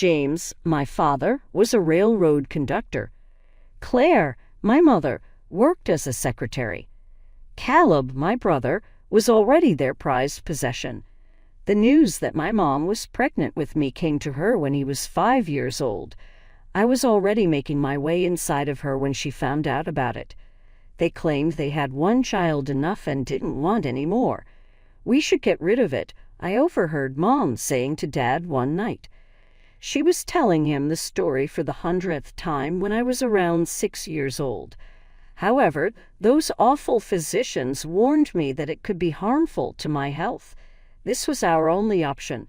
James, my father, was a railroad conductor. Claire, my mother, worked as a secretary. Caleb, my brother, was already their prized possession. The news that my mom was pregnant with me came to her when he was 5 years old. I was already making my way inside of her when she found out about it. They claimed they had one child enough and didn't want any more. We should get rid of it, I overheard Mom saying to Dad one night. She was telling him the story for the 100th time when I was around 6 years old. However, those awful physicians warned me that it could be harmful to my health. This was our only option.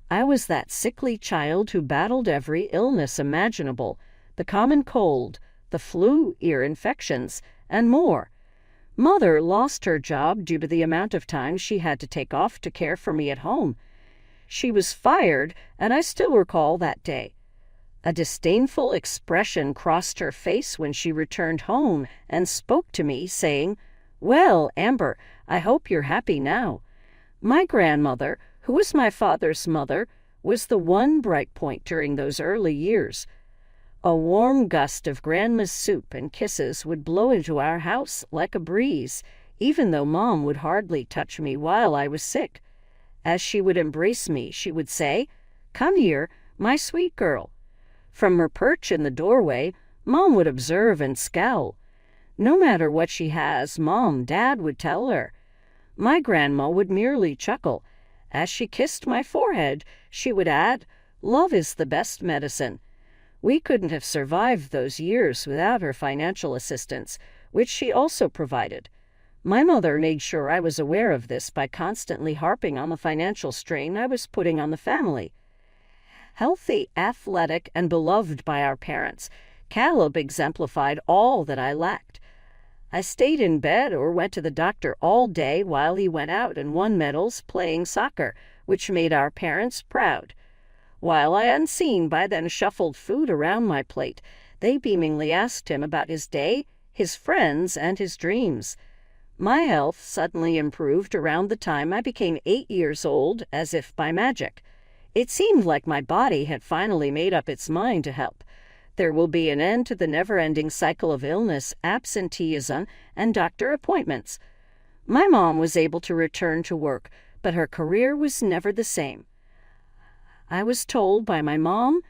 I was that sickly child who battled every illness imaginable, the common cold, the flu, ear infections, and more. Mother lost her job due to the amount of time she had to take off to care for me at home. She was fired, and I still recall that day. A disdainful expression crossed her face when she returned home and spoke to me, saying, "Well, Amber, I hope you're happy now." My grandmother, who was my father's mother, was the one bright point during those early years. A warm gust of Grandma's soup and kisses would blow into our house like a breeze, even though Mom would hardly touch me while I was sick. As she would embrace me, she would say, "Come here, my sweet girl." From her perch in the doorway, Mom would observe and scowl. No matter what she has, Mom, Dad would tell her. My grandma would merely chuckle. As she kissed my forehead, she would add, "Love is the best medicine." We couldn't have survived those years without her financial assistance, which she also provided. My mother made sure I was aware of this by constantly harping on the financial strain I was putting on the family. Healthy, athletic, and beloved by our parents, Caleb exemplified all that I lacked. I stayed in bed or went to the doctor all day while he went out and won medals playing soccer, which made our parents proud. While I, unseen by them, shuffled food around my plate, they beamingly asked him about his day, his friends, and his dreams. My health suddenly improved around the time I became 8 years old, as if by magic. It seemed like my body had finally made up its mind to help. There will be an end to the never-ending cycle of illness, absenteeism, and doctor appointments. My mom was able to return to work, but her career was never the same. I was told by my mom,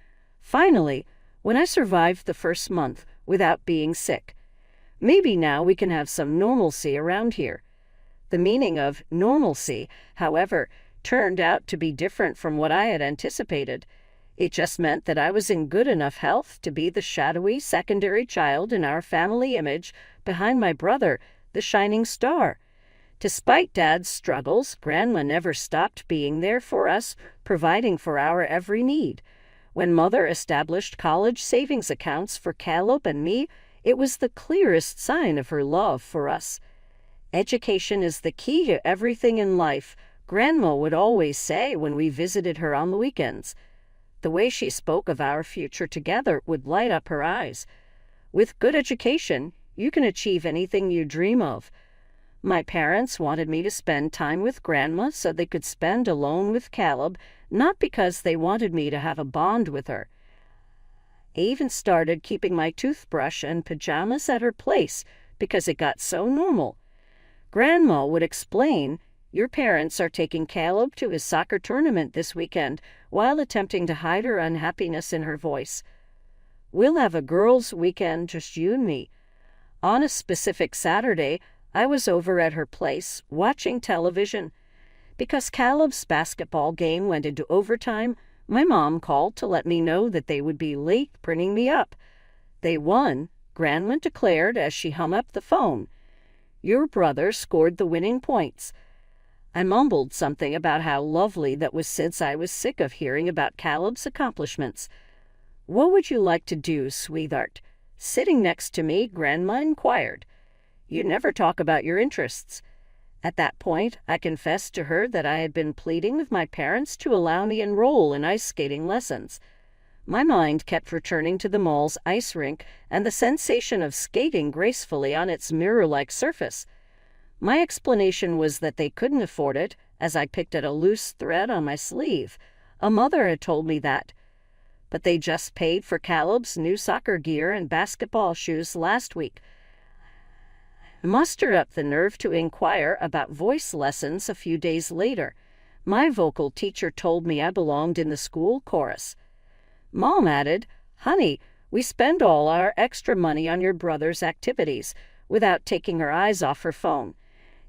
finally, when I survived the first month without being sick. Maybe now we can have some normalcy around here. The meaning of normalcy, however, turned out to be different from what I had anticipated. It just meant that I was in good enough health to be the shadowy secondary child in our family image behind my brother, the shining star. Despite Dad's struggles, Grandma never stopped being there for us, providing for our every need. When Mother established college savings accounts for Caleb and me, it was the clearest sign of her love for us. Education is the key to everything in life, Grandma would always say when we visited her on the weekends. The way she spoke of our future together would light up her eyes. With good education, you can achieve anything you dream of. My parents wanted me to spend time with Grandma so they could spend alone with Caleb, not because they wanted me to have a bond with her. I even started keeping my toothbrush and pajamas at her place because it got so normal. Grandma would explain, "Your parents are taking Caleb to his soccer tournament this weekend," while attempting to hide her unhappiness in her voice. "We'll have a girls' weekend, just you and me." On a specific Saturday, I was over at her place, watching television. Because Caleb's basketball game went into overtime, my mom called to let me know that they would be late bringing me up. They won, Grandma declared as she hung up the phone. "Your brother scored the winning points." I mumbled something about how lovely that was since I was sick of hearing about Caleb's accomplishments. "What would you like to do, sweetheart?" Sitting next to me, Grandma inquired. "You never talk about your interests." At that point, I confessed to her that I had been pleading with my parents to allow me enroll in ice skating lessons. My mind kept returning to the mall's ice rink and the sensation of skating gracefully on its mirror-like surface. My explanation was that they couldn't afford it, as I picked at a loose thread on my sleeve. A mother had told me that. but they just paid for Caleb's new soccer gear and basketball shoes last week. I mustered up the nerve to inquire about voice lessons a few days later. My vocal teacher told me I belonged in the school chorus. Mom added, "Honey, we spend all our extra money on your brother's activities," without taking her eyes off her phone.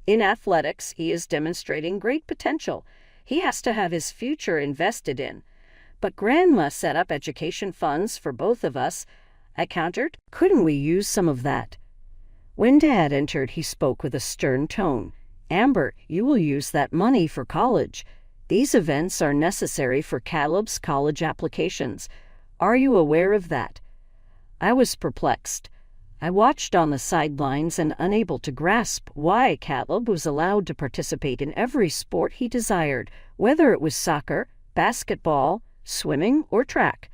In athletics, he is demonstrating great potential. He has to have his future invested in. But Grandma set up education funds for both of us. I countered, "Couldn't we use some of that?" When Dad entered, he spoke with a stern tone. "Amber, you will use that money for college. These events are necessary for Caleb's college applications. Are you aware of that?" I was perplexed. I watched on the sidelines and unable to grasp why Caleb was allowed to participate in every sport he desired, whether it was soccer, basketball, swimming, or track.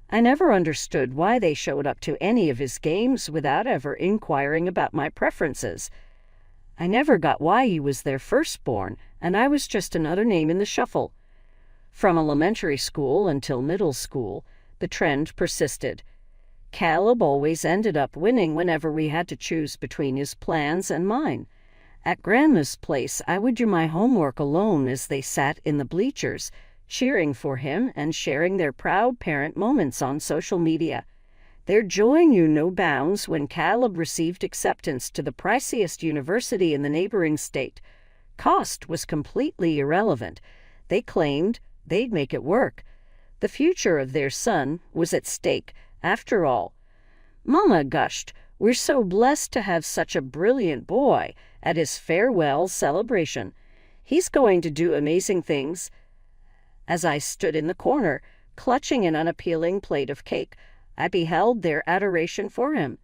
I never understood why they showed up to any of his games without ever inquiring about my preferences. I never got why he was their firstborn, and I was just another name in the shuffle. From elementary school until middle school, the trend persisted. Caleb always ended up winning whenever we had to choose between his plans and mine. At Grandma's place, I would do my homework alone as they sat in the bleachers, cheering for him and sharing their proud parent moments on social media. Their joy knew no bounds when Caleb received acceptance to the priciest university in the neighboring state. Cost was completely irrelevant. They claimed they'd make it work. The future of their son was at stake, after all. Mama gushed, "We're so blessed to have such a brilliant boy," at his farewell celebration. "He's going to do amazing things." As I stood in the corner, clutching an unappealing plate of cake, I beheld their adoration for him.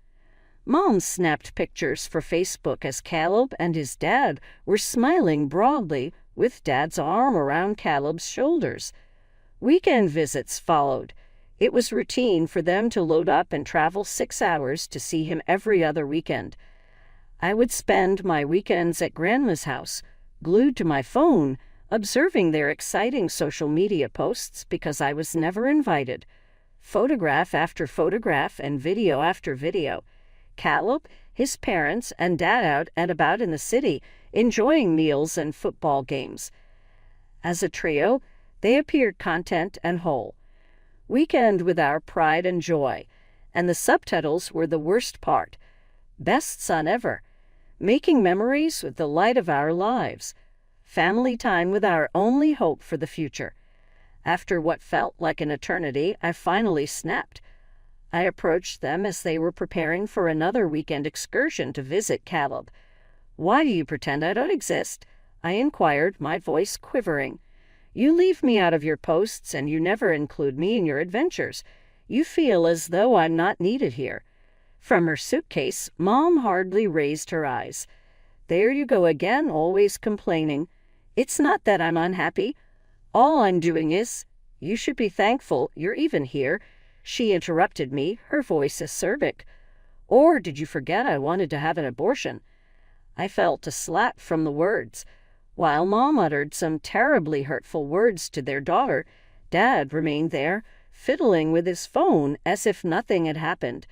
Mom snapped pictures for Facebook as Caleb and his dad were smiling broadly, with Dad's arm around Caleb's shoulders. Weekend visits followed. It was routine for them to load up and travel 6 hours to see him every other weekend. I would spend my weekends at Grandma's house, glued to my phone, observing their exciting social media posts because I was never invited. Photograph after photograph and video after video. Caleb, his parents, and Dad out and about in the city, enjoying meals and football games. As a trio, they appeared content and whole. Weekend with our pride and joy, and the subtitles were the worst part. Best son ever. Making memories with the light of our lives. Family time with our only hope for the future. After what felt like an eternity, I finally snapped. I approached them as they were preparing for another weekend excursion to visit Caleb. "Why do you pretend I don't exist?" I inquired, my voice quivering. "You leave me out of your posts and you never include me in your adventures. You feel as though I'm not needed here." From her suitcase, Mom hardly raised her eyes. "There you go again, always complaining. It's not that I'm unhappy. All I'm doing is—" "You should be thankful you're even here," she interrupted me, her voice acerbic. "Or did you forget I wanted to have an abortion?" I felt a slap from the words. While Mom uttered some terribly hurtful words to their daughter, Dad remained there, fiddling with his phone as if nothing had happened.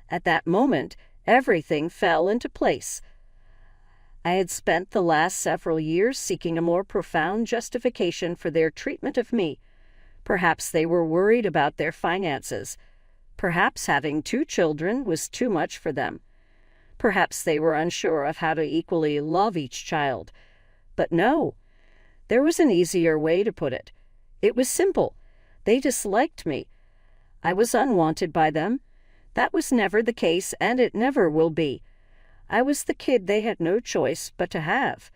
At that moment, everything fell into place. I had spent the last several years seeking a more profound justification for their treatment of me. Perhaps they were worried about their finances. Perhaps having 2 children was too much for them. Perhaps they were unsure of how to equally love each child. But no, there was an easier way to put it. It was simple. They disliked me. I was unwanted by them. That was never the case, and it never will be. I was the kid they had no choice but to have,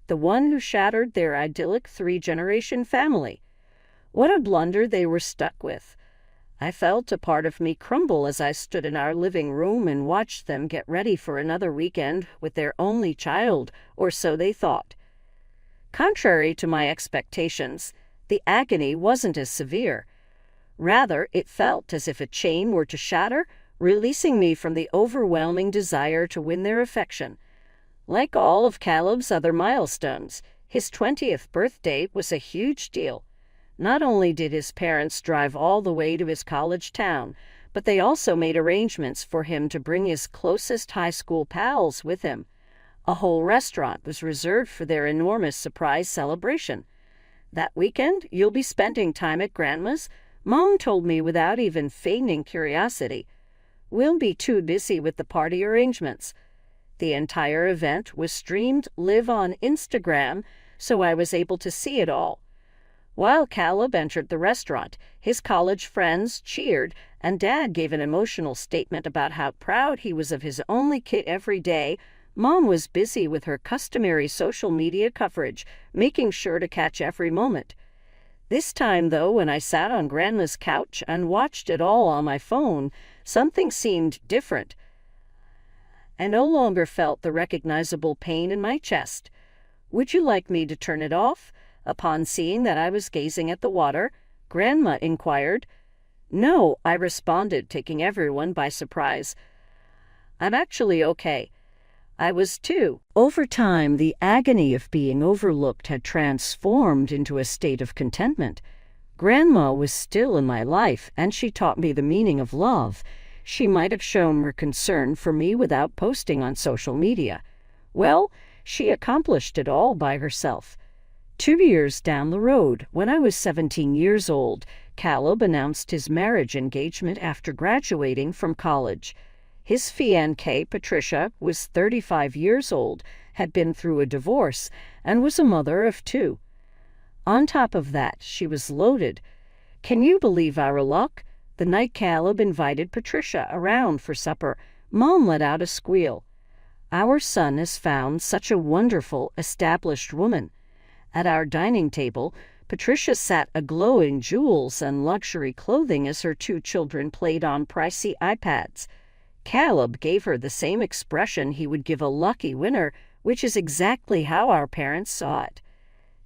the one who shattered their idyllic 3-generation family. What a blunder they were stuck with. I felt a part of me crumble as I stood in our living room and watched them get ready for another weekend with their only child, or so they thought. Contrary to my expectations, the agony wasn't as severe. Rather, it felt as if a chain were to shatter, releasing me from the overwhelming desire to win their affection. Like all of Caleb's other milestones, his 20th birthday was a huge deal. Not only did his parents drive all the way to his college town, but they also made arrangements for him to bring his closest high school pals with him. A whole restaurant was reserved for their enormous surprise celebration. "That weekend, you'll be spending time at Grandma's," Mom told me without even feigning curiosity. "We'll be too busy with the party arrangements." The entire event was streamed live on Instagram, so I was able to see it all. While Caleb entered the restaurant, his college friends cheered, and Dad gave an emotional statement about how proud he was of his only kid every day. Mom was busy with her customary social media coverage, making sure to catch every moment. This time, though, when I sat on Grandma's couch and watched it all on my phone, something seemed different. I no longer felt the recognizable pain in my chest. "Would you like me to turn it off?" Upon seeing that I was gazing at the water, Grandma inquired. "No," I responded, taking everyone by surprise. "I'm actually okay." I was too. Over time, the agony of being overlooked had transformed into a state of contentment. Grandma was still in my life, and she taught me the meaning of love. She might have shown her concern for me without posting on social media. Well, she accomplished it all by herself. 2 years down the road, when I was 17 years old, Caleb announced his marriage engagement after graduating from college. His fiancée, Patricia, was 35 years old, had been through a divorce, and was a mother of 2. On top of that, she was loaded. Can you believe our luck? The night Caleb invited Patricia around for supper, Mom let out a squeal. "Our son has found such a wonderful, established woman." At our dining table, Patricia sat aglow in jewels and luxury clothing as her 2 children played on pricey iPads. Caleb gave her the same expression he would give a lucky winner, which is exactly how our parents saw it.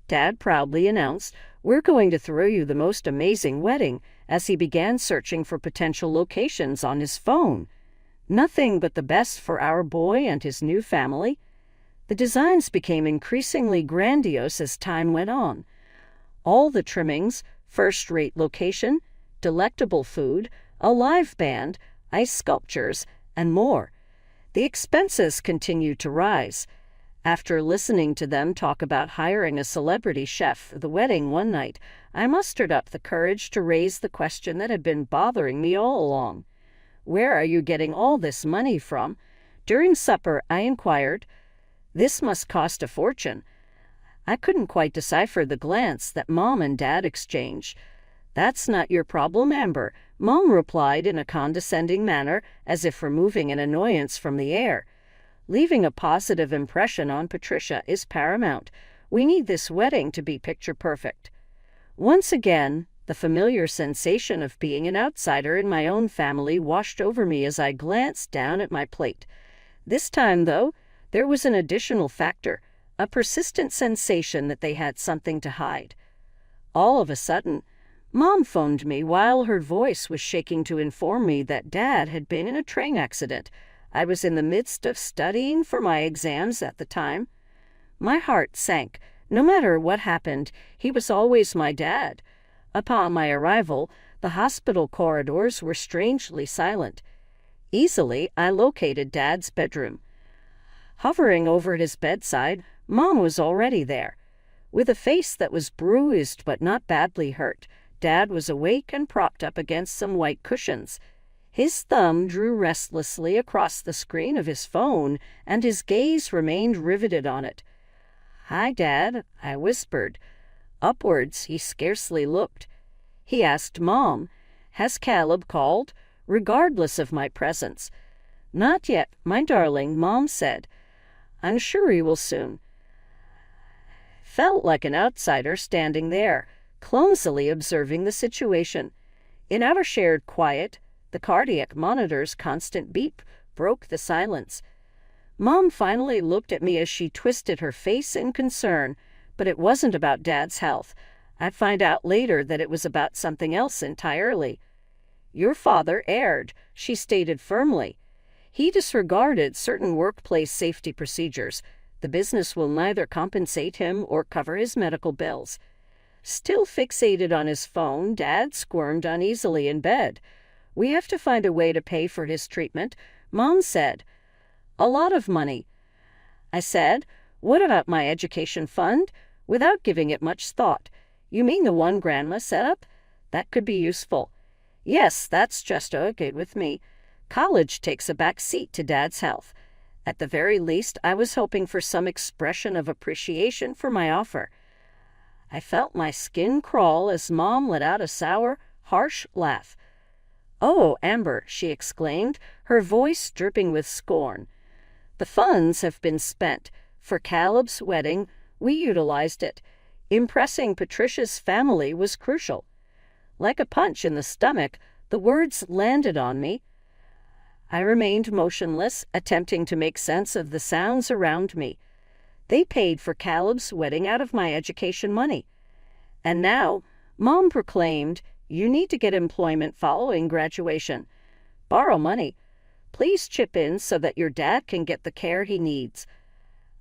Dad proudly announced, "We're going to throw you the most amazing wedding," as he began searching for potential locations on his phone. Nothing but the best for our boy and his new family. The designs became increasingly grandiose as time went on. All the trimmings, first-rate location, delectable food, a live band, ice sculptures, and more. The expenses continued to rise. After listening to them talk about hiring a celebrity chef for the wedding one night, I mustered up the courage to raise the question that had been bothering me all along. "Where are you getting all this money from?" During supper, I inquired. "This must cost a fortune." I couldn't quite decipher the glance that Mom and Dad exchanged. "That's not your problem, Amber," Mom replied in a condescending manner, as if removing an annoyance from the air. "Leaving a positive impression on Patricia is paramount. We need this wedding to be picture perfect." Once again, the familiar sensation of being an outsider in my own family washed over me as I glanced down at my plate. This time, though, there was an additional factor, a persistent sensation that they had something to hide. All of a sudden, Mom phoned me while her voice was shaking to inform me that Dad had been in a train accident. I was in the midst of studying for my exams at the time. My heart sank. No matter what happened, he was always my dad. Upon my arrival, the hospital corridors were strangely silent. Easily, I located Dad's bedroom. Hovering over at his bedside, Mom was already there. With a face that was bruised but not badly hurt, Dad was awake and propped up against some white cushions. His thumb drew restlessly across the screen of his phone, and his gaze remained riveted on it. "Hi, Dad," I whispered. Upwards, he scarcely looked. He asked Mom, "Has Caleb called?" regardless of my presence. "Not yet, my darling," Mom said. "I'm sure he will soon." Felt like an outsider standing there, clumsily observing the situation. In our shared quiet, the cardiac monitor's constant beep broke the silence. Mom finally looked at me as she twisted her face in concern, but it wasn't about Dad's health. I'd find out later that it was about something else entirely. "Your father erred," she stated firmly. "He disregarded certain workplace safety procedures. The business will neither compensate him or cover his medical bills." Still fixated on his phone, Dad squirmed uneasily in bed. "We have to find a way to pay for his treatment," Mom said. "A lot of money." I said, "What about my education fund?" without giving it much thought. "You mean the one Grandma set up? That could be useful." "Yes, that's just okay with me. College takes a back seat to Dad's health." At the very least, I was hoping for some expression of appreciation for my offer. I felt my skin crawl as Mom let out a sour, harsh laugh. "Oh, Amber," she exclaimed, her voice dripping with scorn. "The funds have been spent. For Caleb's wedding, we utilized it. Impressing Patricia's family was crucial." Like a punch in the stomach, the words landed on me. I remained motionless, attempting to make sense of the sounds around me. They paid for Caleb's wedding out of my education money. And now, Mom proclaimed, "You need to get employment following graduation. Borrow money. Please chip in so that your dad can get the care he needs."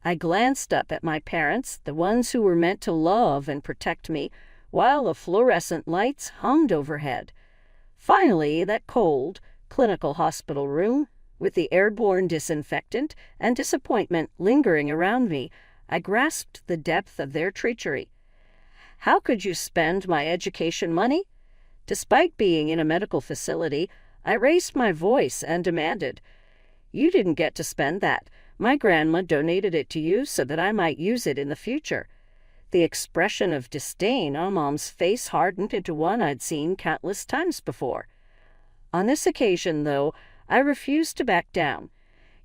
I glanced up at my parents, the ones who were meant to love and protect me, while the fluorescent lights hummed overhead. Finally, that cold, clinical hospital room, with the airborne disinfectant and disappointment lingering around me, I grasped the depth of their treachery. "How could you spend my education money?" Despite being in a medical facility, I raised my voice and demanded, "You didn't get to spend that. My grandma donated it to you so that I might use it in the future." The expression of disdain on Mom's face hardened into one I'd seen countless times before. On this occasion, though, I refused to back down.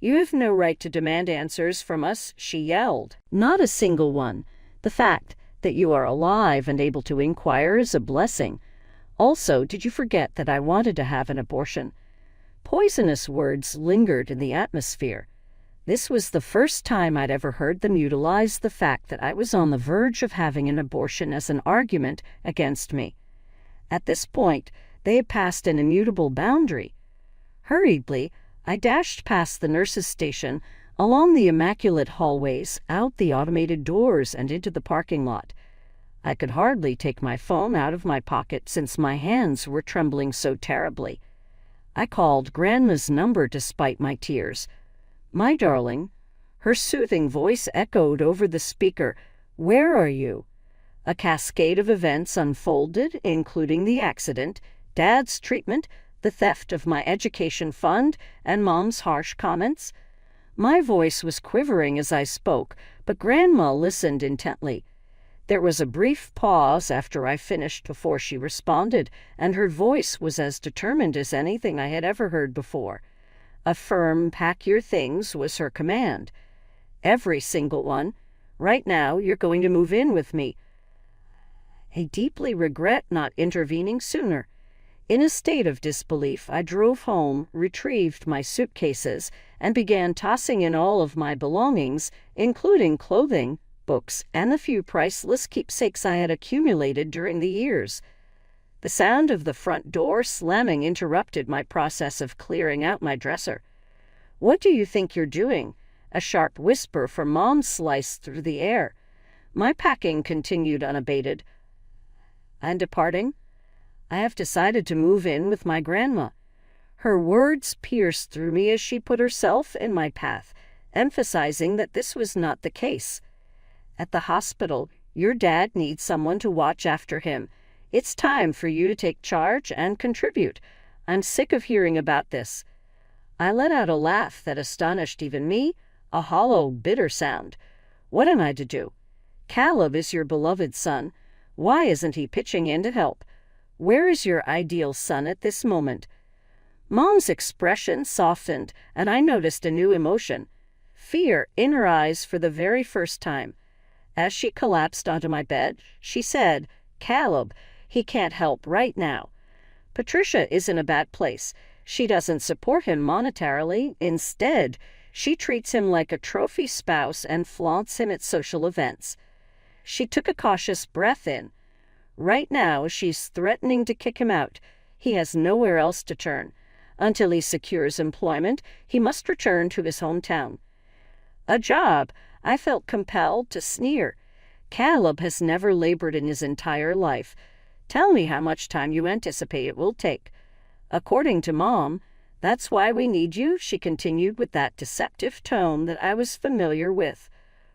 "You have no right to demand answers from us," she yelled. "Not a single one. The fact that you are alive and able to inquire is a blessing. Also, did you forget that I wanted to have an abortion?" Poisonous words lingered in the atmosphere. This was the first time I'd ever heard them utilize the fact that I was on the verge of having an abortion as an argument against me. At this point, they had passed an immutable boundary. Hurriedly, I dashed past the nurse's station, along the immaculate hallways, out the automated doors, and into the parking lot. I could hardly take my phone out of my pocket since my hands were trembling so terribly. I called Grandma's number despite my tears. "My darling," her soothing voice echoed over the speaker, "where are you?" A cascade of events unfolded, including the accident, Dad's treatment, the theft of my education fund, and Mom's harsh comments. My voice was quivering as I spoke, but Grandma listened intently. There was a brief pause after I finished before she responded, and her voice was as determined as anything I had ever heard before. A firm "pack your things" was her command. "Every single one. Right now, you're going to move in with me." I deeply regret not intervening sooner. In a state of disbelief, I drove home, retrieved my suitcases, and began tossing in all of my belongings, including clothing, books, and the few priceless keepsakes I had accumulated during the years. The sound of the front door slamming interrupted my process of clearing out my dresser. "What do you think you're doing?" A sharp whisper from Mom sliced through the air. My packing continued unabated. "I'm departing. I have decided to move in with my grandma." Her words pierced through me as she put herself in my path, emphasizing that this was not the case. "At the hospital, your dad needs someone to watch after him. It's time for you to take charge and contribute. I'm sick of hearing about this." I let out a laugh that astonished even me, a hollow, bitter sound. "What am I to do? Caleb is your beloved son. Why isn't he pitching in to help? Where is your ideal son at this moment?" Mom's expression softened, and I noticed a new emotion, fear, in her eyes for the very first time. As she collapsed onto my bed, she said, "Caleb, he can't help right now. Patricia is in a bad place. She doesn't support him monetarily. Instead, she treats him like a trophy spouse and flaunts him at social events." She took a cautious breath in. "Right now, she's threatening to kick him out. He has nowhere else to turn. Until he secures employment, he must return to his hometown." A job, I felt compelled to sneer. Caleb has never labored in his entire life. Tell me how much time you anticipate it will take. According to Mom, that's why we need you, she continued with that deceptive tone that I was familiar with.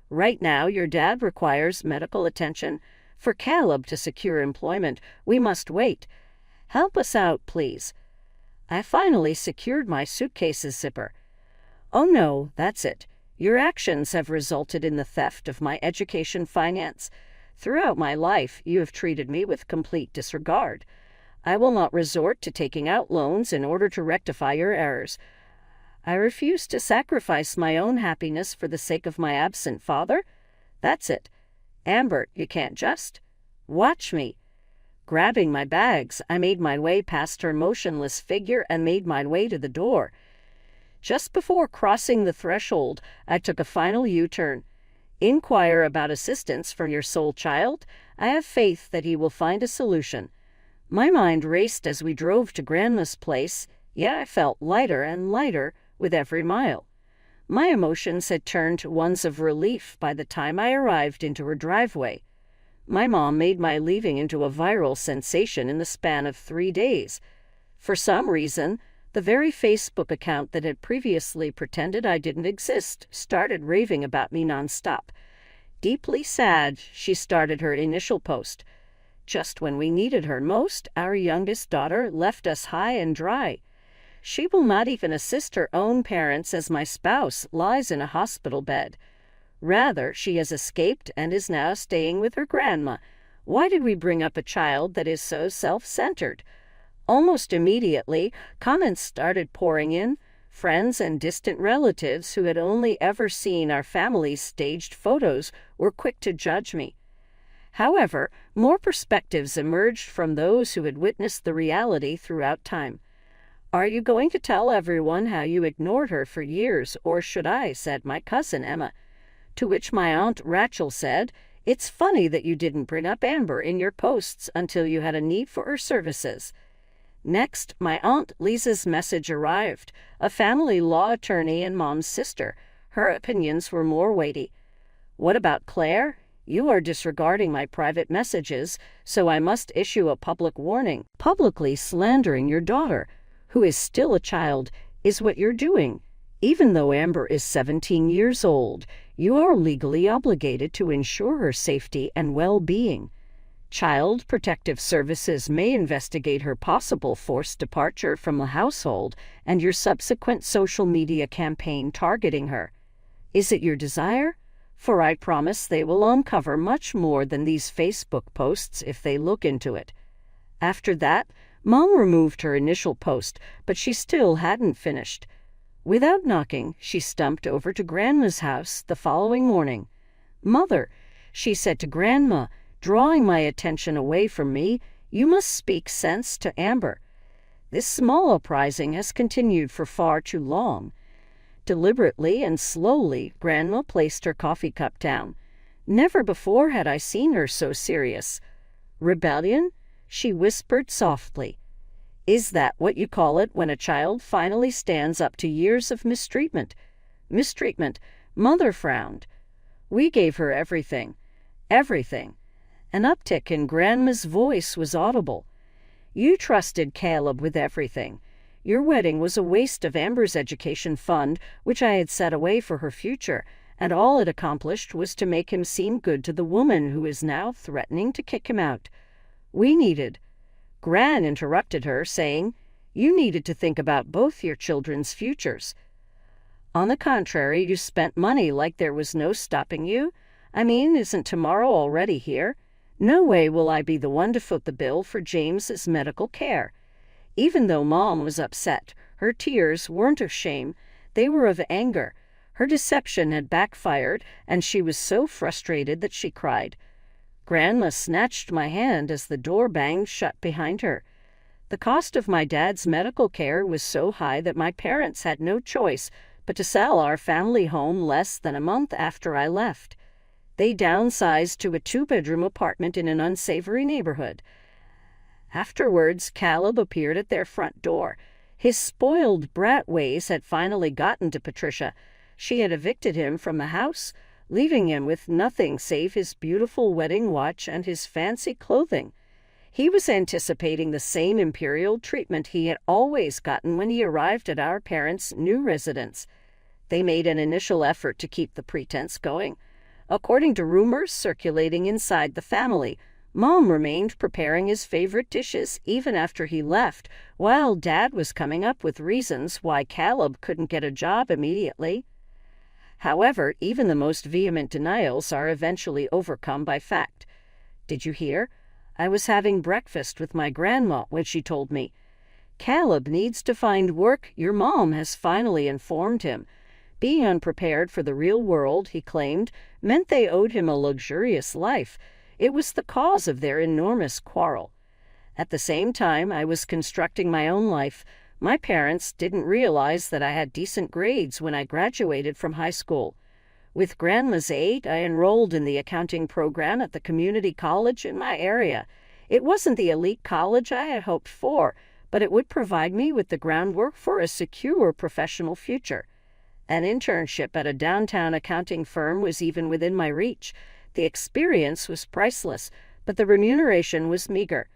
Right now, your dad requires medical attention. For Caleb to secure employment, we must wait. Help us out, please. I finally secured my suitcase's zipper. Oh no, that's it. Your actions have resulted in the theft of my education finance. Throughout my life, you have treated me with complete disregard. I will not resort to taking out loans in order to rectify your errors. I refuse to sacrifice my own happiness for the sake of my absent father. That's it. Amber, you can't just. Watch me. Grabbing my bags, I made my way past her motionless figure and made my way to the door. Just before crossing the threshold, I took a final U-turn. Inquire about assistance for your soul child. I have faith that he will find a solution. My mind raced as we drove to Grandma's place, yet I felt lighter and lighter with every mile. My emotions had turned to ones of relief by the time I arrived into her driveway. My mom made my leaving into a viral sensation in the span of 3 days. For some reason, the very Facebook account that had previously pretended I didn't exist started raving about me nonstop. Deeply sad, she started her initial post. Just when we needed her most, our youngest daughter left us high and dry. She will not even assist her own parents as my spouse lies in a hospital bed. Rather, she has escaped and is now staying with her grandma. Why did we bring up a child that is so self-centered? Almost immediately, comments started pouring in. Friends and distant relatives who had only ever seen our family's staged photos were quick to judge me. However, more perspectives emerged from those who had witnessed the reality throughout time. Are you going to tell everyone how you ignored her for years, or should I? Said my cousin Emma. To which my aunt Rachel said, It's funny that you didn't bring up Amber in your posts until you had a need for her services. Next, my Aunt Lisa's message arrived, a family law attorney and Mom's sister. Her opinions were more weighty. What about Claire? You are disregarding my private messages, so I must issue a public warning. Publicly slandering your daughter, who is still a child, is what you're doing. Even though Amber is 17 years old, you are legally obligated to ensure her safety and well-being. Child Protective Services may investigate her possible forced departure from the household and your subsequent social media campaign targeting her. Is it your desire? For I promise they will uncover much more than these Facebook posts if they look into it. After that, Mom removed her initial post, but she still hadn't finished. Without knocking, she stumped over to Grandma's house the following morning. Mother, she said to Grandma, drawing my attention away from me, you must speak sense to Amber. This small uprising has continued for far too long. Deliberately and slowly, Grandma placed her coffee cup down. Never before had I seen her so serious. Rebellion? She whispered softly. Is that what you call it when a child finally stands up to years of mistreatment? Mistreatment. Mother frowned. We gave her everything. Everything. An uptick in Grandma's voice was audible. You trusted Caleb with everything. Your wedding was a waste of Amber's education fund, which I had set away for her future, and all it accomplished was to make him seem good to the woman who is now threatening to kick him out. We needed. Gran interrupted her, saying, You needed to think about both your children's futures. On the contrary, you spent money like there was no stopping you. I mean, isn't tomorrow already here? No way will I be the one to foot the bill for James's medical care. Even though Mom was upset, her tears weren't of shame, they were of anger. Her deception had backfired, and she was so frustrated that she cried. Grandma snatched my hand as the door banged shut behind her. The cost of my dad's medical care was so high that my parents had no choice but to sell our family home less than a month after I left. They downsized to a 2-bedroom apartment in an unsavory neighborhood. Afterwards, Caleb appeared at their front door. His spoiled brat ways had finally gotten to Patricia. She had evicted him from the house, leaving him with nothing save his beautiful wedding watch and his fancy clothing. He was anticipating the same imperial treatment he had always gotten when he arrived at our parents' new residence. They made an initial effort to keep the pretense going. According to rumors circulating inside the family, Mom remained preparing his favorite dishes even after he left, while Dad was coming up with reasons why Caleb couldn't get a job immediately. However, even the most vehement denials are eventually overcome by fact. "Did you hear? I was having breakfast with my grandma when she told me. Caleb needs to find work. Your mom has finally informed him." Being unprepared for the real world, he claimed, meant they owed him a luxurious life. It was the cause of their enormous quarrel. At the same time I was constructing my own life, my parents didn't realize that I had decent grades when I graduated from high school. With Grandma's aid, I enrolled in the accounting program at the community college in my area. It wasn't the elite college I had hoped for, but it would provide me with the groundwork for a secure professional future. An internship at a downtown accounting firm was even within my reach. The experience was priceless, but the remuneration was meager.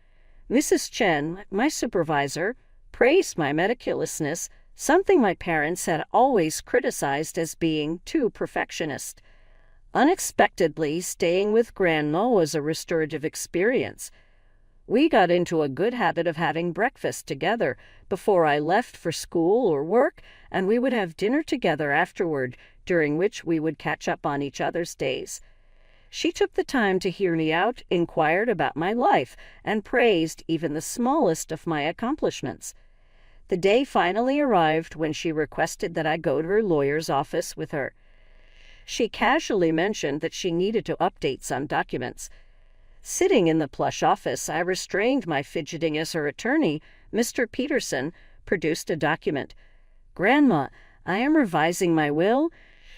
Mrs. Chen, my supervisor, praised my meticulousness, something my parents had always criticized as being too perfectionist. Unexpectedly, staying with Grandma was a restorative experience. We got into a good habit of having breakfast together before I left for school or work, and we would have dinner together afterward, during which we would catch up on each other's days. She took the time to hear me out, inquired about my life, and praised even the smallest of my accomplishments. The day finally arrived when she requested that I go to her lawyer's office with her. She casually mentioned that she needed to update some documents. Sitting in the plush office, I restrained my fidgeting as her attorney, Mr. Peterson, produced a document. "Grandma, I am revising my will,"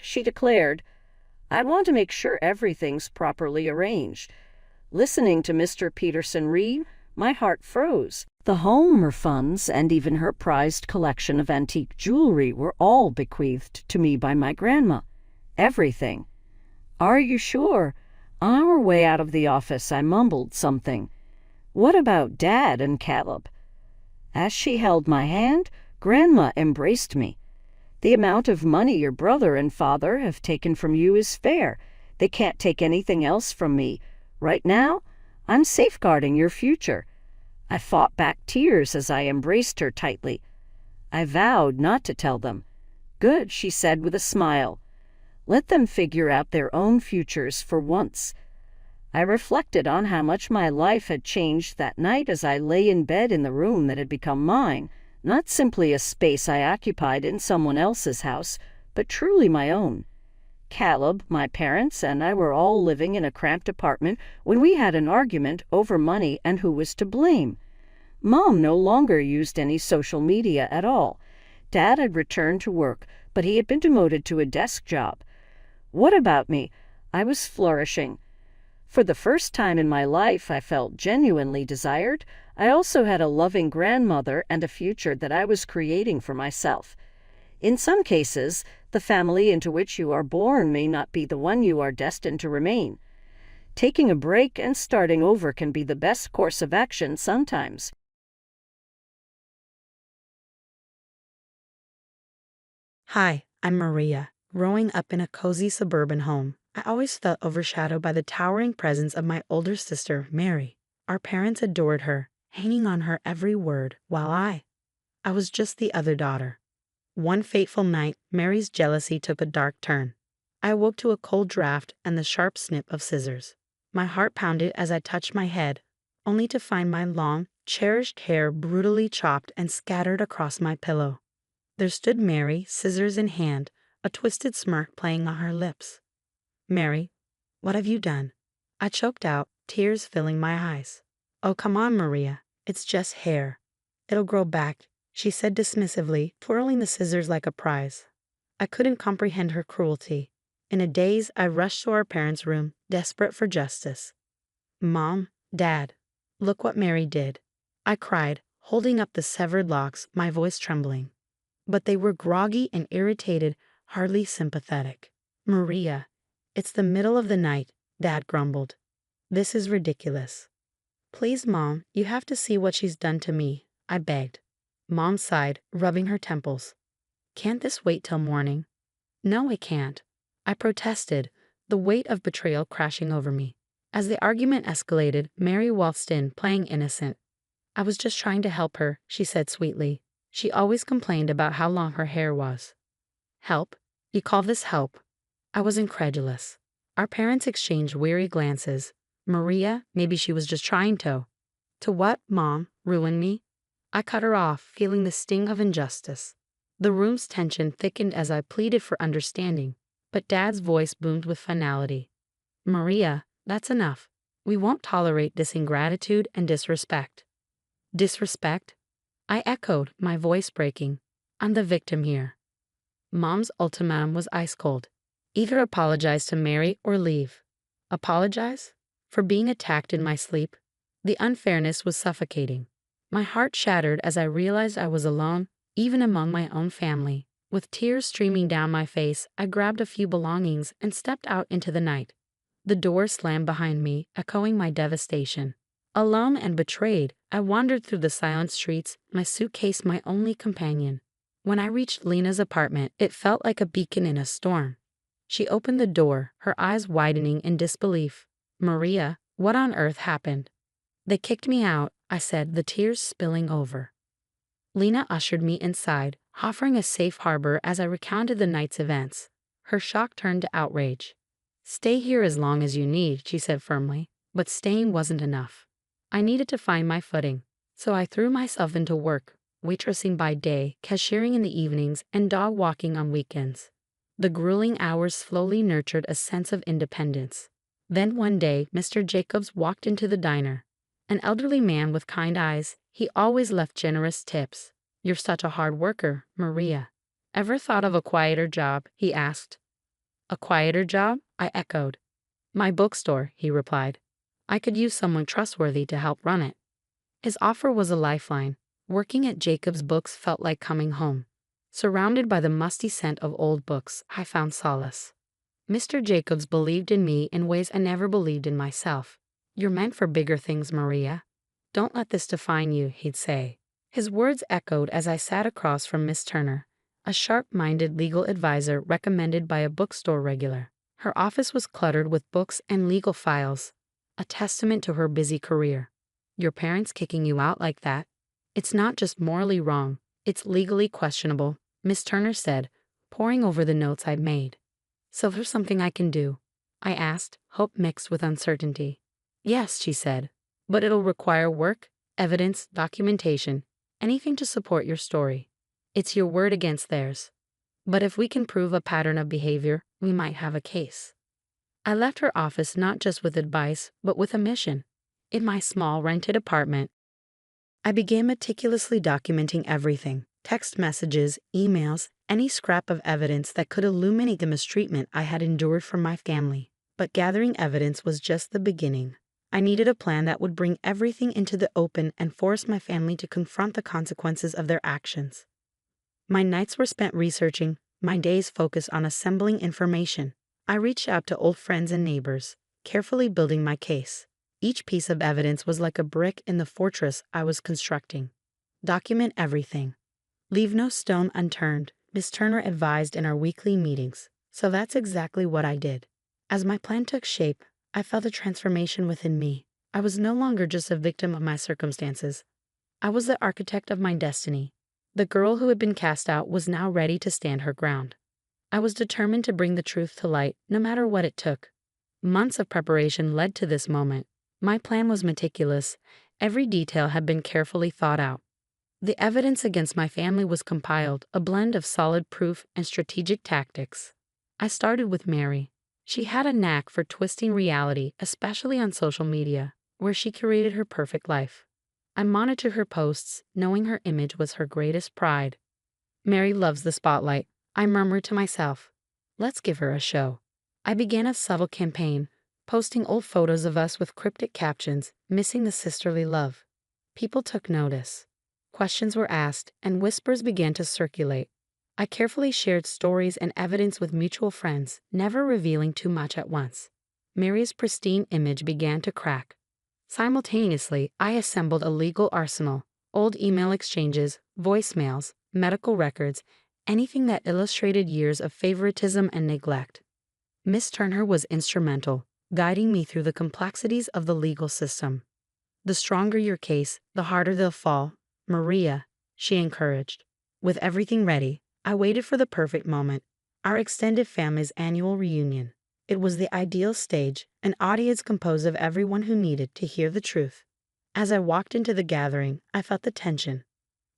she declared. "I want to make sure everything's properly arranged." Listening to Mr. Peterson read, my heart froze. The home, her funds, and even her prized collection of antique jewelry were all bequeathed to me by my grandma. Everything. "Are you sure?" On our way out of the office, I mumbled something. "What about Dad and Caleb?" As she held my hand, Grandma embraced me. "The amount of money your brother and father have taken from you is fair. They can't take anything else from me. Right now, I'm safeguarding your future." I fought back tears as I embraced her tightly. I vowed not to tell them. "Good," she said with a smile. "Let them figure out their own futures for once." I reflected on how much my life had changed that night as I lay in bed in the room that had become mine, not simply a space I occupied in someone else's house, but truly my own. Caleb, my parents, and I were all living in a cramped apartment when we had an argument over money and who was to blame. Mom no longer used any social media at all. Dad had returned to work, but he had been demoted to a desk job. What about me? I was flourishing. For the first time in my life, I felt genuinely desired. I also had a loving grandmother and a future that I was creating for myself. In some cases, the family into which you are born may not be the one you are destined to remain. Taking a break and starting over can be the best course of action sometimes. Hi, I'm Maria. Growing up in a cozy suburban home, I always felt overshadowed by the towering presence of my older sister, Mary. Our parents adored her, hanging on her every word, while I was just the other daughter. One fateful night, Mary's jealousy took a dark turn. I awoke to a cold draft and the sharp snip of scissors. My heart pounded as I touched my head, only to find my long, cherished hair brutally chopped and scattered across my pillow. There stood Mary, scissors in hand, a twisted smirk playing on her lips. "Mary, what have you done?" I choked out, tears filling my eyes. "Oh, come on, Maria. It's just hair. It'll grow back," she said dismissively, twirling the scissors like a prize. I couldn't comprehend her cruelty. In a daze, I rushed to our parents' room, desperate for justice. "Mom, Dad, look what Mary did," I cried, holding up the severed locks, my voice trembling. But they were groggy and irritated, hardly sympathetic. "Maria, It's the middle of the night, Dad grumbled. This is ridiculous. Please, Mom, you have to see what she's done to me, I begged. Mom sighed, rubbing her temples. Can't this wait till morning? No, it can't. I protested, the weight of betrayal crashing over me. As the argument escalated, Mary waltzed in, playing innocent. I was just trying to help her, she said sweetly. She always complained about how long her hair was. Help? You call this help? I was incredulous. Our parents exchanged weary glances. Maria, maybe she was just trying to. To what, Mom? Ruin me? I cut her off, feeling the sting of injustice. The room's tension thickened as I pleaded for understanding, but Dad's voice boomed with finality. Maria, that's enough. We won't tolerate this ingratitude and disrespect. Disrespect? I echoed, my voice breaking. I'm the victim here. Mom's ultimatum was ice cold. Either apologize to Mary or leave. Apologize? For being attacked in my sleep? The unfairness was suffocating. My heart shattered as I realized I was alone, even among my own family. With tears streaming down my face, I grabbed a few belongings and stepped out into the night. The door slammed behind me, echoing my devastation. Alone and betrayed, I wandered through the silent streets, my suitcase my only companion. When I reached Lena's apartment, it felt like a beacon in a storm. She opened the door, her eyes widening in disbelief. Maria, what on earth happened? They kicked me out, I said, the tears spilling over. Lena ushered me inside, offering a safe harbor as I recounted the night's events. Her shock turned to outrage. Stay here as long as you need, she said firmly, but staying wasn't enough. I needed to find my footing, so I threw myself into work, waitressing by day, cashiering in the evenings, and dog walking on weekends. The grueling hours slowly nurtured a sense of independence. Then one day, Mr. Jacobs walked into the diner. An elderly man with kind eyes, he always left generous tips. You're such a hard worker, Maria. Ever thought of a quieter job? He asked. A quieter job? I echoed. My bookstore, he replied. I could use someone trustworthy to help run it. His offer was a lifeline. Working at Jacobs Books felt like coming home. Surrounded by the musty scent of old books, I found solace. Mr. Jacobs believed in me in ways I never believed in myself. You're meant for bigger things, Maria. Don't let this define you, he'd say. His words echoed as I sat across from Miss Turner, a sharp-minded legal advisor recommended by a bookstore regular. Her office was cluttered with books and legal files, a testament to her busy career. Your parents kicking you out like that? It's not just morally wrong, it's legally questionable, Miss Turner said, poring over the notes I'd made. So there's something I can do? I asked, hope mixed with uncertainty. Yes, she said, but it'll require work, evidence, documentation, anything to support your story. It's your word against theirs. But if we can prove a pattern of behavior, we might have a case. I left her office not just with advice, but with a mission. In my small rented apartment, I began meticulously documenting everything: text messages, emails, any scrap of evidence that could illuminate the mistreatment I had endured from my family. But gathering evidence was just the beginning. I needed a plan that would bring everything into the open and force my family to confront the consequences of their actions. My nights were spent researching, my days focused on assembling information. I reached out to old friends and neighbors, carefully building my case. Each piece of evidence was like a brick in the fortress I was constructing. Document everything. Leave no stone unturned, Miss Turner advised in our weekly meetings. So that's exactly what I did. As my plan took shape, I felt a transformation within me. I was no longer just a victim of my circumstances. I was the architect of my destiny. The girl who had been cast out was now ready to stand her ground. I was determined to bring the truth to light, no matter what it took. Months of preparation led to this moment. My plan was meticulous. Every detail had been carefully thought out. The evidence against my family was compiled, a blend of solid proof and strategic tactics. I started with Mary. She had a knack for twisting reality, especially on social media, where she curated her perfect life. I monitored her posts, knowing her image was her greatest pride. Mary loves the spotlight, I murmured to myself. Let's give her a show. I began a subtle campaign, posting old photos of us with cryptic captions, missing the sisterly love. People took notice. Questions were asked, and whispers began to circulate. I carefully shared stories and evidence with mutual friends, never revealing too much at once. Mary's pristine image began to crack. Simultaneously, I assembled a legal arsenal: old email exchanges, voicemails, medical records, anything that illustrated years of favoritism and neglect. Miss Turner was instrumental, guiding me through the complexities of the legal system. "The stronger your case, the harder they'll fall, Maria," she encouraged. With everything ready, I waited for the perfect moment: our extended family's annual reunion. It was the ideal stage, an audience composed of everyone who needed to hear the truth. As I walked into the gathering, I felt the tension.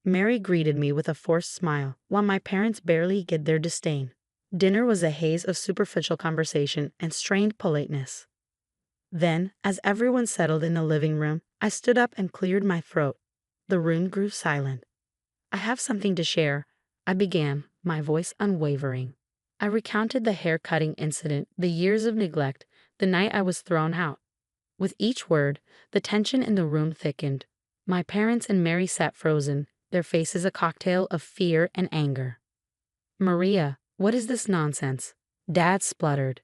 Mary greeted me with a forced smile, while my parents barely hid their disdain. Dinner was a haze of superficial conversation and strained politeness. Then, as everyone settled in the living room, I stood up and cleared my throat. The room grew silent. "I have something to share," I began, my voice unwavering. I recounted the hair-cutting incident, the years of neglect, the night I was thrown out. With each word, the tension in the room thickened. My parents and Mary sat frozen, their faces a cocktail of fear and anger. "Maria, what is this nonsense?" Dad spluttered.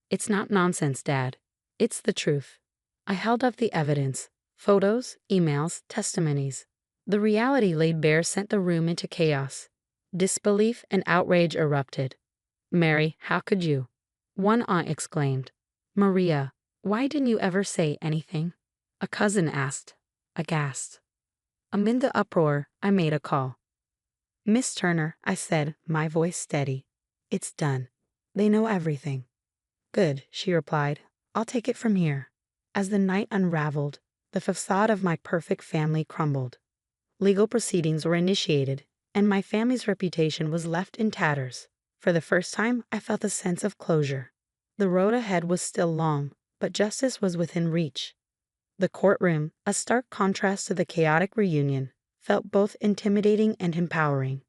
"It's not nonsense, Dad. It's the truth." I held up the evidence: photos, emails, testimonies. The reality laid bare sent the room into chaos. Disbelief and outrage erupted. "Mary, how could you?" one aunt exclaimed. "Maria, why didn't you ever say anything?" a cousin asked, aghast. Amid the uproar, I made a call. "Miss Turner," I said, my voice steady. "It's done. They know everything." "Good," she replied. "I'll take it from here." As the night unraveled, the facade of my perfect family crumbled. Legal proceedings were initiated, and my family's reputation was left in tatters. For the first time, I felt a sense of closure. The road ahead was still long, but justice was within reach. The courtroom, a stark contrast to the chaotic reunion, felt both intimidating and empowering.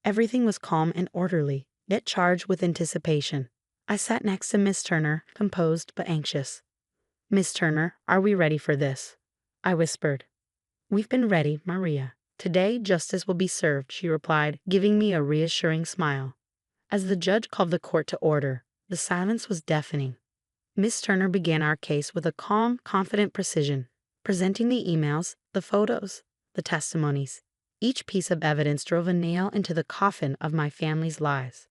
Everything was calm and orderly, yet charged with anticipation. I sat next to Miss Turner, composed but anxious. "Miss Turner, are we ready for this?" I whispered. "We've been ready, Maria. Today justice will be served," she replied, giving me a reassuring smile. As the judge called the court to order, the silence was deafening. Miss Turner began our case with a calm, confident precision, presenting the emails, the photos, the testimonies. Each piece of evidence drove a nail into the coffin of my family's lies.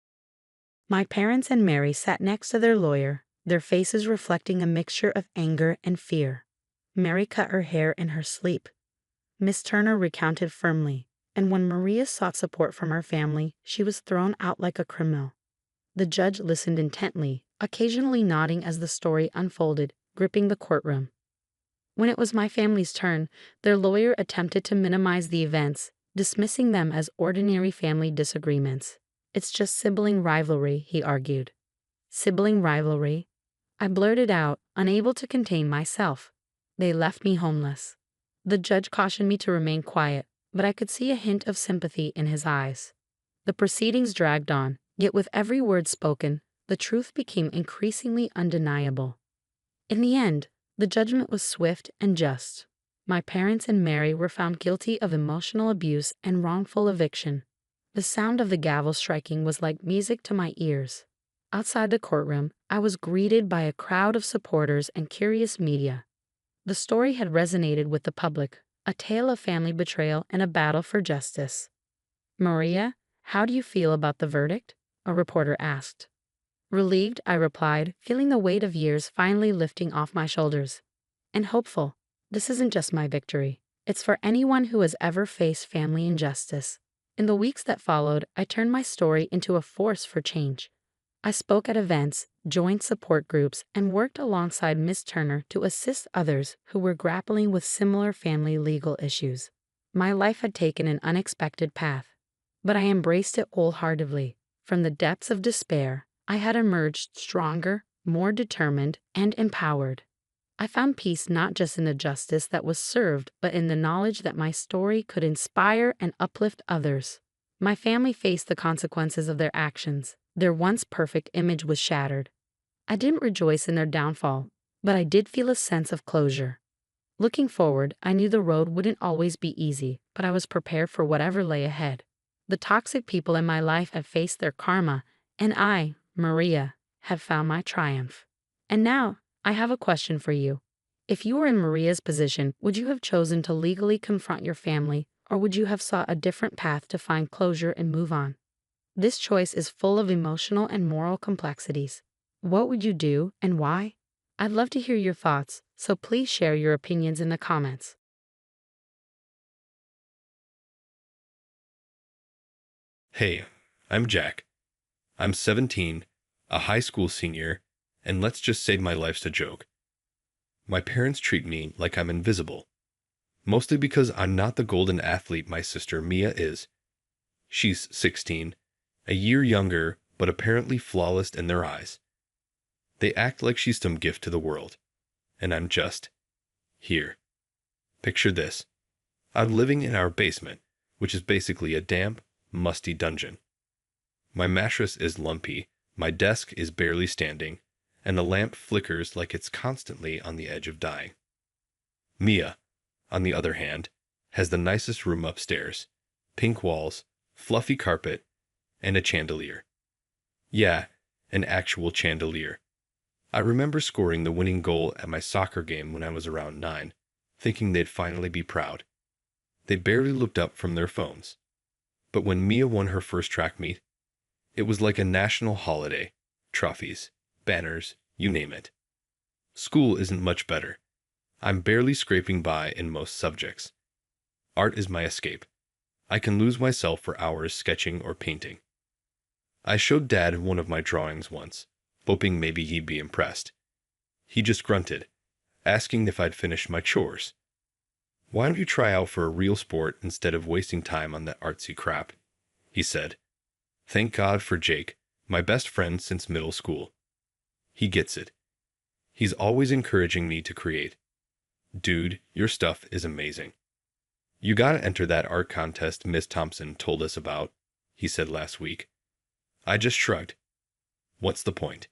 My parents and Mary sat next to their lawyer, their faces reflecting a mixture of anger and fear. Mary cut her hair in her sleep. Miss Turner recounted firmly, and when Maria sought support from her family, she was thrown out like a criminal. The judge listened intently, occasionally nodding as the story unfolded, gripping the courtroom. When it was my family's turn, their lawyer attempted to minimize the events, dismissing them as ordinary family disagreements. "It's just sibling rivalry," he argued. "Sibling rivalry?" I blurted out, unable to contain myself. "They left me homeless." The judge cautioned me to remain quiet, but I could see a hint of sympathy in his eyes. The proceedings dragged on, yet with every word spoken, the truth became increasingly undeniable. In the end, the judgment was swift and just. My parents and Mary were found guilty of emotional abuse and wrongful eviction. The sound of the gavel striking was like music to my ears. Outside the courtroom, I was greeted by a crowd of supporters and curious media. The story had resonated with the public, a tale of family betrayal and a battle for justice. "Maria, how do you feel about the verdict?" a reporter asked. "Relieved," I replied, feeling the weight of years finally lifting off my shoulders. "And hopeful. This isn't just my victory. It's for anyone who has ever faced family injustice." In the weeks that followed, I turned my story into a force for change. I spoke at events, joined support groups, and worked alongside Miss Turner to assist others who were grappling with similar family legal issues. My life had taken an unexpected path, but I embraced it wholeheartedly. From the depths of despair, I had emerged stronger, more determined, and empowered. I found peace not just in the justice that was served, but in the knowledge that my story could inspire and uplift others. My family faced the consequences of their actions. Their once perfect image was shattered. I didn't rejoice in their downfall, but I did feel a sense of closure. Looking forward, I knew the road wouldn't always be easy, but I was prepared for whatever lay ahead. The toxic people in my life have faced their karma, and I, Maria, have found my triumph. And now, I have a question for you. If you were in Maria's position, would you have chosen to legally confront your family, or would you have sought a different path to find closure and move on? This choice is full of emotional and moral complexities. What would you do and why? I'd love to hear your thoughts, so please share your opinions in the comments. Hey, I'm Jack. I'm 17, a high school senior, and let's just say my life's a joke. My parents treat me like I'm invisible, mostly because I'm not the golden athlete my sister Mia is. She's 16, a year younger, but apparently flawless in their eyes. They act like she's some gift to the world, and I'm just here. Picture this. I'm living in our basement, which is basically a damp, musty dungeon. My mattress is lumpy, my desk is barely standing, and the lamp flickers like it's constantly on the edge of dying. Mia, on the other hand, has the nicest room upstairs, pink walls, fluffy carpet, and a chandelier. Yeah, an actual chandelier. I remember scoring the winning goal at my soccer game when I was around 9, thinking they'd finally be proud. They barely looked up from their phones. But when Mia won her first track meet, it was like a national holiday. Trophies, banners, you name it. School isn't much better. I'm barely scraping by in most subjects. Art is my escape. I can lose myself for hours sketching or painting. I showed Dad one of my drawings once, hoping maybe he'd be impressed. He just grunted, asking if I'd finished my chores. "Why don't you try out for a real sport instead of wasting time on that artsy crap?" he said. Thank God for Jake, my best friend since middle school. He gets it. He's always encouraging me to create. "Dude, your stuff is amazing. You gotta enter that art contest Miss Thompson told us about," he said last week. I just shrugged. What's the point?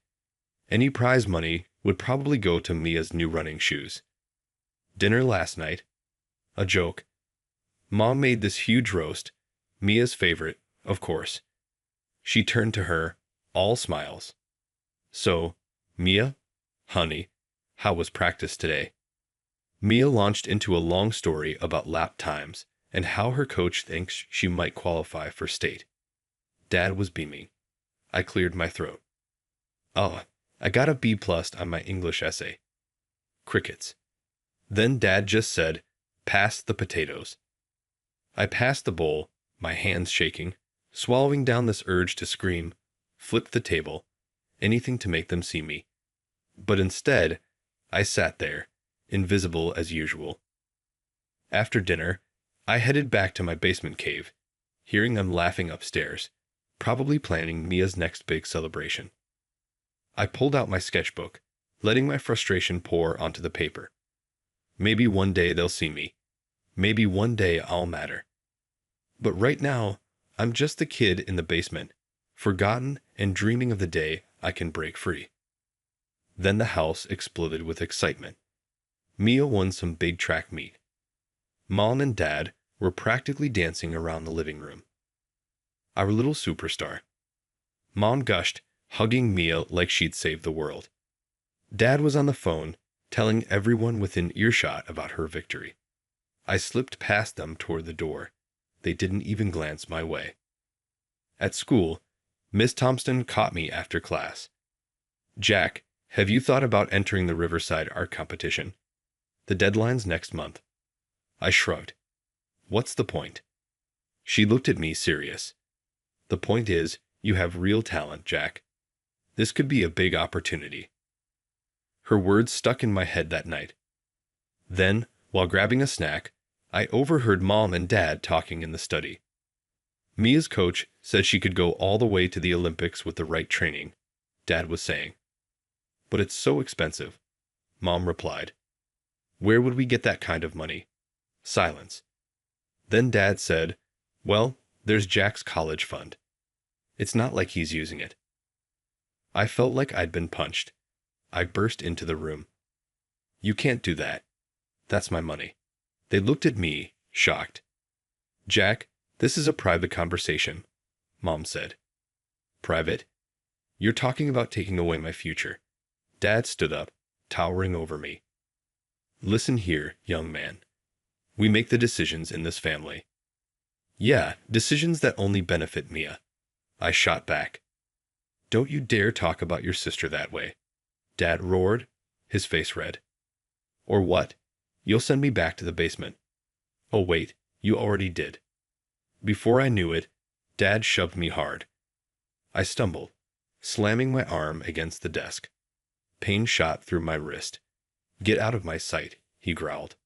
Any prize money would probably go to Mia's new running shoes. Dinner last night. A joke. Mom made this huge roast, Mia's favorite, of course. She turned to her, all smiles. "So, Mia, honey, how was practice today?" Mia launched into a long story about lap times and how her coach thinks she might qualify for state. Dad was beaming. I cleared my throat. "Oh, I got a B+ on my English essay." Crickets. Then Dad just said, "Pass the potatoes." I passed the bowl, my hands shaking, swallowing down this urge to scream, flip the table, anything to make them see me. But instead, I sat there, invisible as usual. After dinner, I headed back to my basement cave, hearing them laughing upstairs, probably planning Mia's next big celebration. I pulled out my sketchbook, letting my frustration pour onto the paper. Maybe one day they'll see me. Maybe one day I'll matter. But right now, I'm just the kid in the basement, forgotten and dreaming of the day I can break free. Then the house exploded with excitement. Mia won some big track meet. Mom and Dad were practically dancing around the living room. Our little superstar. Mom gushed, hugging Mia like she'd saved the world. Dad was on the phone, telling everyone within earshot about her victory. I slipped past them toward the door. They didn't even glance my way. At school, Miss Thompson caught me after class. "Jack, have you thought about entering the Riverside art competition? The deadline's next month." I shrugged. "What's the point?" She looked at me serious. "The point is, you have real talent, Jack. This could be a big opportunity." Her words stuck in my head that night. Then, while grabbing a snack, I overheard Mom and Dad talking in the study. Mia's coach said she could go all the way to the Olympics with the right training, Dad was saying. "But it's so expensive," Mom replied. "Where would we get that kind of money?" Silence. Then Dad said, "Well, there's Jack's college fund. It's not like he's using it." I felt like I'd been punched. I burst into the room. "You can't do that. That's my money." They looked at me, shocked. "Jack, This is a private conversation, Mom said. Private? You're talking about taking away my future. Dad stood up, towering over me. Listen here, young man. We make the decisions in this family. Yeah, decisions that only benefit Mia. I shot back. Don't you dare talk about your sister that way. Dad roared, his face red. Or what? You'll send me back to the basement. Oh wait, you already did. Before I knew it, Dad shoved me hard. I stumbled, slamming my arm against the desk. Pain shot through my wrist. Get out of my sight, he growled.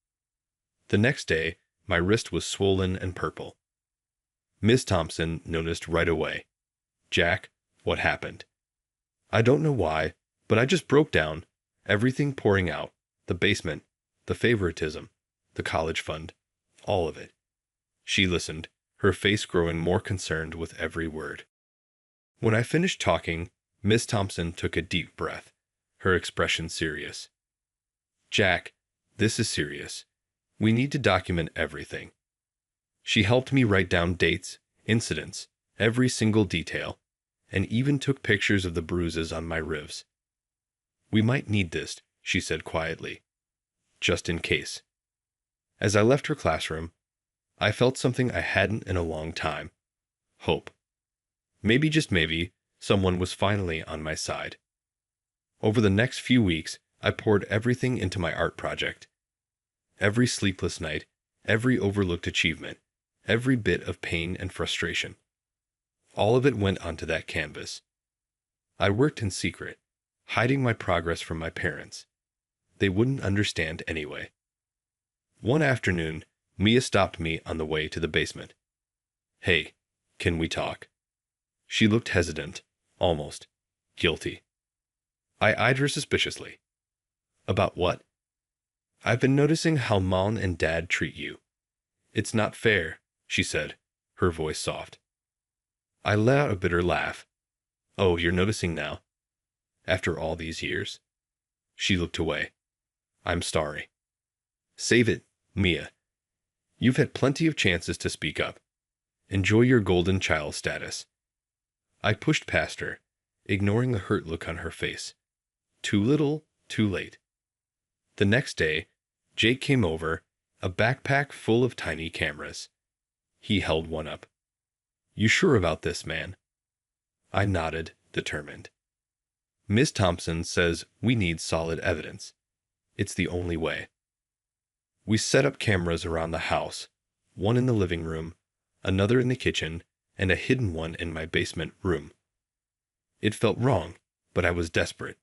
The next day, my wrist was swollen and purple. Miss Thompson noticed right away. Jack, what happened? I don't know why, but I just broke down, everything pouring out, the basement, the favoritism, the college fund, all of it. She listened, her face growing more concerned with every word. When I finished talking, Miss Thompson took a deep breath, her expression serious. Jack, this is serious. We need to document everything. She helped me write down dates, incidents, every single detail, and even took pictures of the bruises on my ribs. We might need this, she said quietly, just in case. As I left her classroom, I felt something I hadn't in a long time. Hope. Maybe, just maybe, someone was finally on my side. Over the next few weeks, I poured everything into my art project. Every sleepless night, every overlooked achievement, every bit of pain and frustration. All of it went onto that canvas. I worked in secret, hiding my progress from my parents. They wouldn't understand anyway. One afternoon, Mia stopped me on the way to the basement. Hey, can we talk? She looked hesitant, almost guilty. I eyed her suspiciously. About what? I've been noticing how Mom and Dad treat you. It's not fair, she said, her voice soft. I let out a bitter laugh. Oh, you're noticing now? After all these years? She looked away. I'm sorry. Save it, Mia. You've had plenty of chances to speak up. Enjoy your golden child status. I pushed past her, ignoring the hurt look on her face. Too little, too late. The next day, Jake came over, a backpack full of tiny cameras. He held one up. You sure about this, man? I nodded, determined. Miss Thompson says we need solid evidence. It's the only way. We set up cameras around the house, one in the living room, another in the kitchen, and a hidden one in my basement room. It felt wrong, but I was desperate.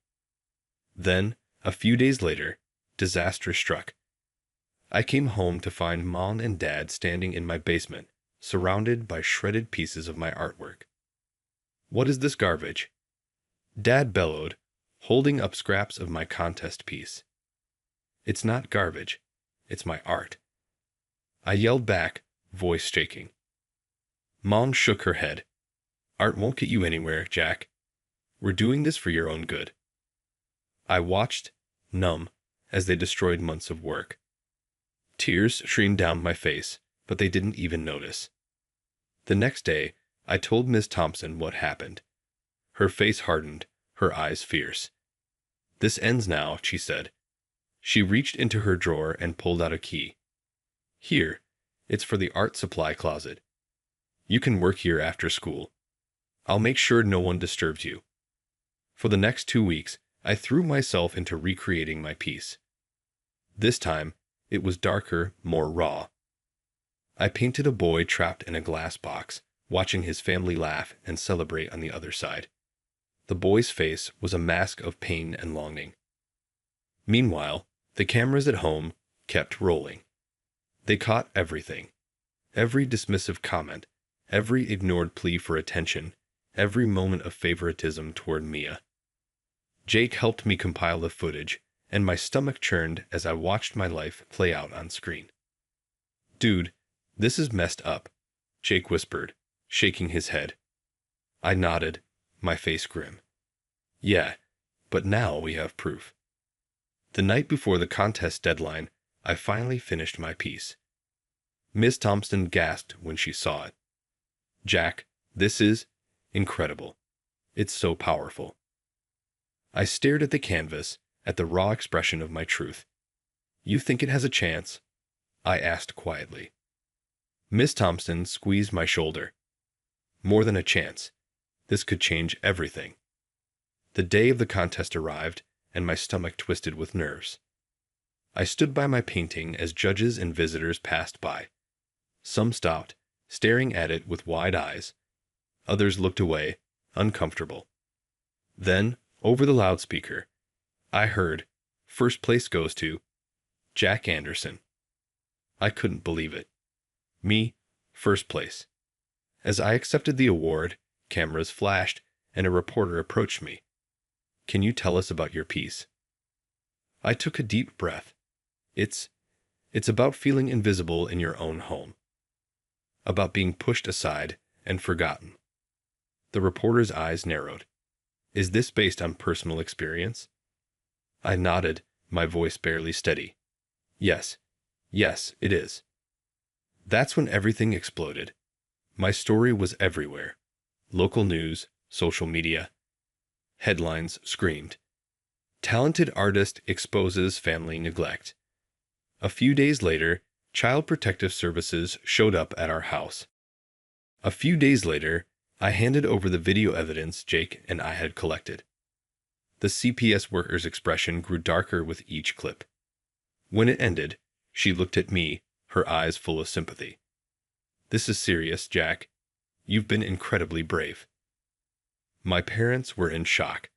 Then, a few days later, disaster struck. I came home to find Mom and Dad standing in my basement, surrounded by shredded pieces of my artwork. What is this garbage? Dad bellowed, holding up scraps of my contest piece. It's not garbage. It's my art. I yelled back, voice shaking. Mom shook her head. Art won't get you anywhere, Jack. We're doing this for your own good. I watched, numb, as they destroyed months of work. Tears streamed down my face, but they didn't even notice. The next day, I told Miss Thompson what happened. Her face hardened, her eyes fierce. This ends now, she said. She reached into her drawer and pulled out a key. Here, it's for the art supply closet. You can work here after school. I'll make sure no one disturbs you. For the next 2 weeks, I threw myself into recreating my piece. This time, it was darker, more raw. I painted a boy trapped in a glass box, watching his family laugh and celebrate on the other side. The boy's face was a mask of pain and longing. Meanwhile, the cameras at home kept rolling. They caught everything. Every dismissive comment, every ignored plea for attention, every moment of favoritism toward Mia. Jake helped me compile the footage, and my stomach churned as I watched my life play out on screen. Dude, this is messed up, Jake whispered, shaking his head. I nodded, my face grim. Yeah, but now we have proof. The night before the contest deadline, I finally finished my piece. Miss Thompson gasped when she saw it. Jack, this is incredible. It's so powerful. I stared at the canvas, at the raw expression of my truth. You think it has a chance? I asked quietly. Miss Thompson squeezed my shoulder. More than a chance. This could change everything. The day of the contest arrived, and my stomach twisted with nerves. I stood by my painting as judges and visitors passed by. Some stopped, staring at it with wide eyes. Others looked away, uncomfortable. Then, over the loudspeaker, I heard, "First place goes to Jack Anderson." I couldn't believe it. Me, first place. As I accepted the award, cameras flashed, and a reporter approached me. "Can you tell us about your piece?" I took a deep breath. It's about feeling invisible in your own home. About being pushed aside and forgotten. The reporter's eyes narrowed. Is this based on personal experience? I nodded, my voice barely steady. Yes, it is. That's when everything exploded. My story was everywhere. Local news, social media. Headlines screamed. Talented artist exposes family neglect. A few days later, Child Protective Services showed up at our house. A few days later, I handed over the video evidence Jake and I had collected. The CPS worker's expression grew darker with each clip. When it ended, she looked at me, her eyes full of sympathy. "This is serious, Jack. You've been incredibly brave." My parents were in shock.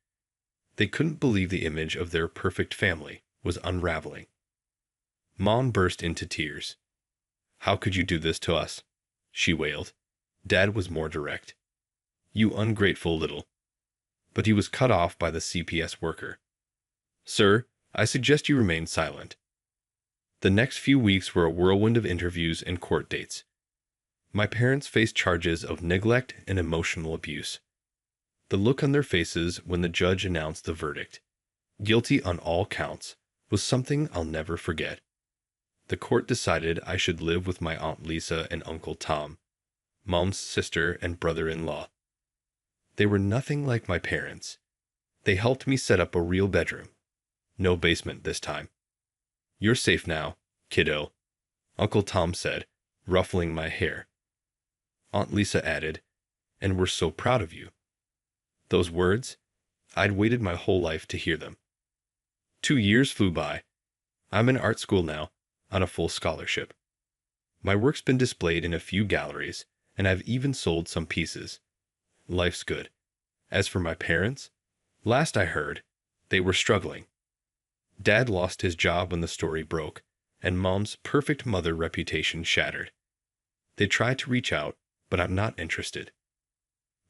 They couldn't believe the image of their perfect family was unraveling. Mom burst into tears. "How could you do this to us?" she wailed. Dad was more direct. "You ungrateful little." But he was cut off by the CPS worker. "Sir, I suggest you remain silent." The next few weeks were a whirlwind of interviews and court dates. My parents faced charges of neglect and emotional abuse. The look on their faces when the judge announced the verdict, guilty on all counts, was something I'll never forget. The court decided I should live with my Aunt Lisa and Uncle Tom, Mom's sister and brother-in-law. They were nothing like my parents. They helped me set up a real bedroom. No basement this time. "You're safe now, kiddo," Uncle Tom said, ruffling my hair. Aunt Lisa added, "And we're so proud of you." Those words, I'd waited my whole life to hear them. 2 years flew by. I'm in art school now, on a full scholarship. My work's been displayed in a few galleries, and I've even sold some pieces. Life's good. As for my parents, last I heard, they were struggling. Dad lost his job when the story broke, and Mom's perfect mother reputation shattered. They tried to reach out, but I'm not interested.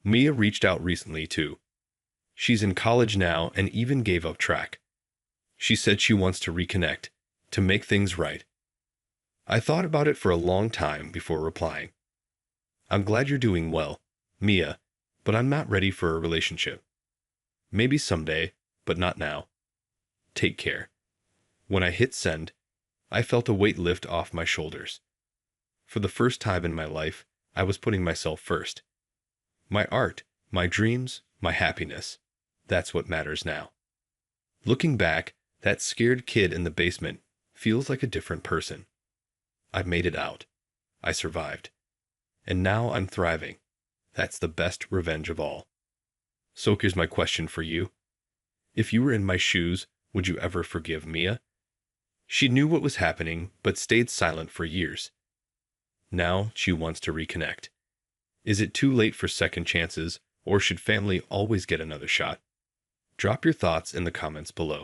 Mia reached out recently, too. She's in college now and even gave up track. She said she wants to reconnect, to make things right. I thought about it for a long time before replying. "I'm glad you're doing well, Mia, but I'm not ready for a relationship. Maybe someday, but not now. Take care." When I hit send, I felt a weight lift off my shoulders. For the first time in my life, I was putting myself first. My art, my dreams, my happiness. That's what matters now. Looking back, that scared kid in the basement feels like a different person. I made it out. I survived. And now I'm thriving. That's the best revenge of all. So here's my question for you. If you were in my shoes, would you ever forgive Mia? She knew what was happening, but stayed silent for years. Now she wants to reconnect. Is it too late for second chances, or should family always get another shot? Drop your thoughts in the comments below.